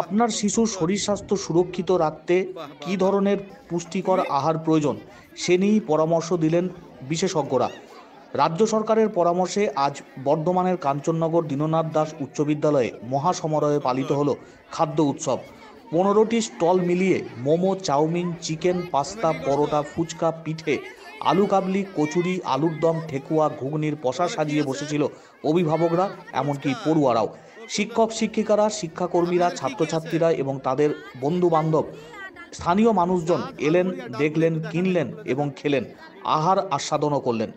আপনার শিশুর শরীর স্বাস্থ্য সুরক্ষিত রাখতে কী ধরনের পুষ্টিকর আহার প্রয়োজন সে নিয়েই পরামর্শ দিলেন বিশেষজ্ঞরা। রাজ্য সরকারের পরামর্শে আজ বর্ধমানের কাঞ্চননগর দীননাথ দাস উচ্চ বিদ্যালয়ে মহাসমারোহে পালিত হলো খাদ্য উৎসব। 15টি স্টল মিলিয়ে মোমো, চাউমিন, চিকেন, পাস্তা, পরোটা, ফুচকা, পিঠে, আলু কাবলি, কচুরি, আলুর দম, ঠেকুয়া, ঘুগনির পসরা সাজিয়ে বসেছিল অভিভাবকরা, এমনকি পড়ুয়ারাও। শিক্ষক শিক্ষিকারা, শিক্ষাকর্মীরা, ছাত্রছাত্রীরা এবং তাদের বন্ধু বান্ধব, স্থানীয় মানুষজন এলেন, দেখলেন, কিনলেন এবং খেলেন, আহার আস্বাদনও করলেন।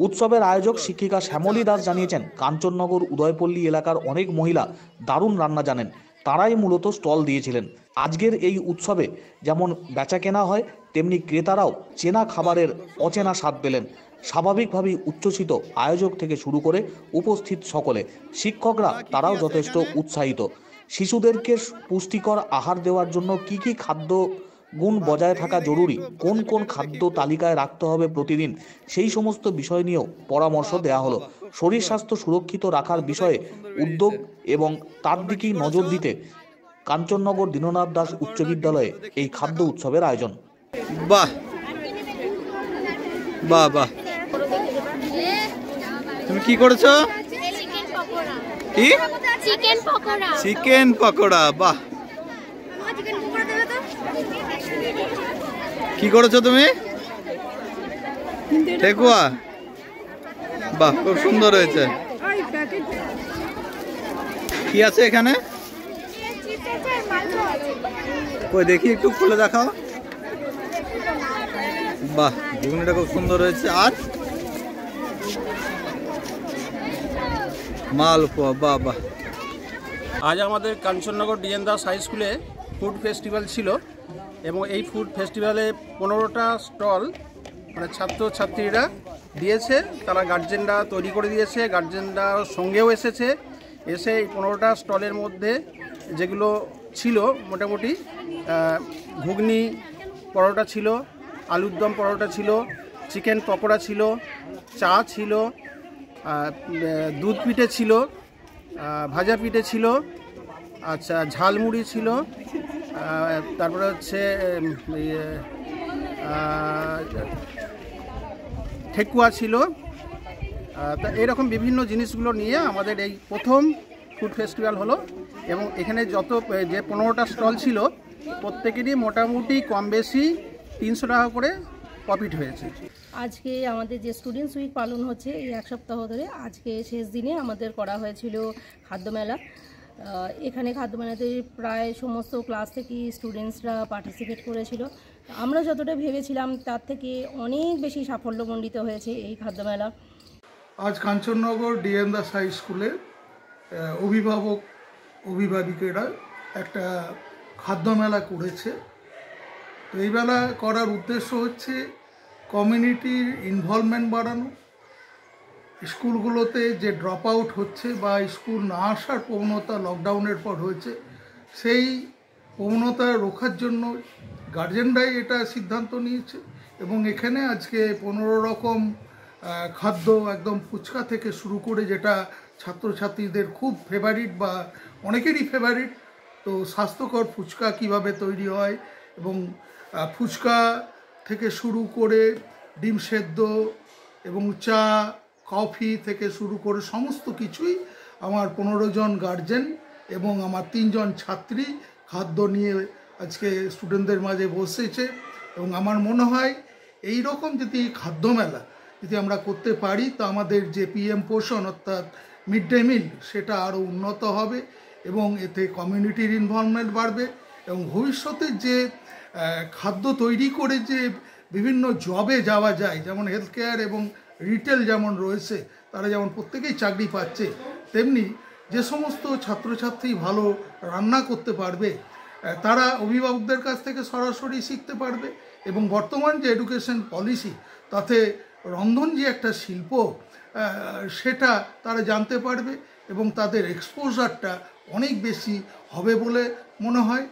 উৎসবের আয়োজক শিক্ষিকা শ্যামলী দাস জানিয়েছেন, কাঞ্চননগর উদয়পল্লী এলাকার অনেক মহিলা দারুণ রান্না জানেন, তারাই মূলত স্টল দিয়েছিলেন। আজকের এই উৎসবে যেমন বেচা কেনা হয়, তেমনি ক্রেতারাও চেনা খাবারের অচেনা স্বাদ পেলেন। স্বাভাবিকভাবেই উচ্ছ্বসিত আয়োজক থেকে শুরু করে উপস্থিত সকলে। শিক্ষকরা তারাও যথেষ্ট উৎসাহিত। শিশুদেরকে পুষ্টিকর আহার দেওয়ার জন্য কি কি খাদ্য গুণ বজায় থাকা জরুরি, কোন কোন খাদ্য তালিকায় রাখতে হবে প্রতিদিন, সেই সমস্ত বিষয় নিয়েও পরামর্শ দেওয়া হলো। শরীর স্বাস্থ্য সুরক্ষিত রাখার বিষয়ে উদ্যোগ এবং তার দিকেই নজর দিতে কাঞ্চননগর দীননাথ দাস উচ্চ বিদ্যালয়ে এই খাদ্য উৎসবের আয়োজন। বাহ বাহ বাহ, তুমি কি করেছো? চিকেন পকোড়া। বাহ, কি করেছো তুমি? ঠেকুয়া। বাহ, খুব সুন্দর হয়েছে। কি আছে এখানে? কই দেখি, একটু খুলে দেখাও। বাহ, ঘুগনিটা খুব সুন্দর হয়েছে। আর মালপোয়া। বাহ বাহ। আজ আমাদের কাঞ্চননগর ডিএন দাস হাই স্কুলে ফুড ফেস্টিভ্যাল ছিল এবং এই ফুড ফেস্টিভ্যালে 15টা স্টল মানে ছাত্রছাত্রীরা দিয়েছে, তারা গার্জেনরা তৈরি করে দিয়েছে, গার্জেনরা সঙ্গেও এসেছে। এসে এই 15টা স্টলের মধ্যে যেগুলো ছিল মোটামুটি ঘুগনি পরোটা ছিল, আলুর দম পরোটা ছিল, চিকেন পকোড়া ছিল, চা ছিল, দুধ পিঠে ছিল, ভাজা পিঠে ছিল, আচ্ছা ঝালমুড়ি ছিল, তারপরে হচ্ছে ঠেকুয়া ছিল। তা এরকম বিভিন্ন জিনিসগুলো নিয়ে আমাদের এই প্রথম ফুড ফেস্টিভ্যাল হলো এবং এখানে যত যে 15টা স্টল ছিল প্রত্যেকেরই মোটামুটি কম বেশি 300 টাকা করে প্রফিট হয়েছে। আজকে আমাদের যে স্টুডেন্টস উইক পালন হচ্ছে এই এক সপ্তাহ ধরে, আজকে শেষ দিনে আমাদের করা হয়েছিল খাদ্যমেলা। এখানে খাদ্যমেলাতে প্রায় সমস্ত ক্লাস থেকে স্টুডেন্টসরা পার্টিসিপেট করেছিল। আমরা যতটা ভেবেছিলাম তার থেকে অনেক বেশি সাফল্যমণ্ডিত হয়েছে এই খাদ্যমেলা। আজ কাঞ্চননগর ডিএন দাস হাই স্কুলে অভিভাবিকেরা একটা খাদ্যমেলা করেছে। তো এই মেলা করার উদ্দেশ্য হচ্ছে কমিউনিটির ইনভলভমেন্ট বাড়ানো, স্কুলগুলোতে যে ড্রপ আউট হচ্ছে বা স্কুল না আসার প্রবণতা লকডাউনের পর হয়েছে, সেই প্রবণতা রোখার জন্য গার্জেনরাই এটা সিদ্ধান্ত নিয়েছে এবং এখানে আজকে 15 রকম খাদ্য, একদম ফুচকা থেকে শুরু করে, যেটা ছাত্রছাত্রীদের খুব ফেভারিট বা অনেকেরই ফেভারিট। তো স্বাস্থ্যকর ফুচকা কিভাবে তৈরি হয় এবং ফুচকা থেকে শুরু করে ডিম সেদ্ধ এবং চা, কফি থেকে শুরু করে সমস্ত কিছুই আমার 15 জন গার্জেন এবং আমার 3 জন ছাত্রী খাদ্য নিয়ে আজকে স্টুডেন্টদের মাঝে বসেছে। এবং আমার মনে হয় এই রকম যদি খাদ্য মেলা যদি আমরা করতে পারি তো আমাদের যে পিএম পোষণ অর্থাৎ মিড ডে মিল সেটা আরও উন্নত হবে এবং এতে কমিউনিটির ইনভলভমেন্ট বাড়বে এবং ভবিষ্যতে যে খাদ্য তৈরি করে যে বিভিন্ন জবে যাওয়া যায়, যেমন হেলথ কেয়ার এবং রিটেল যেমন রয়েছে, তারা যেমন প্রত্যেকেই চাকরি পাচ্ছে, তেমনি যে সমস্ত ছাত্রছাত্রী ভালো রান্না করতে পারবে তারা অভিভাবকদের কাছ থেকে সরাসরি শিখতে পারবে এবং বর্তমান যে এডুকেশন পলিসি তাতে রন্ধন যে একটা শিল্প সেটা তারা জানতে পারবে এবং তাদের এক্সপোজারটা অনেক বেশি হবে বলে মনে হয়।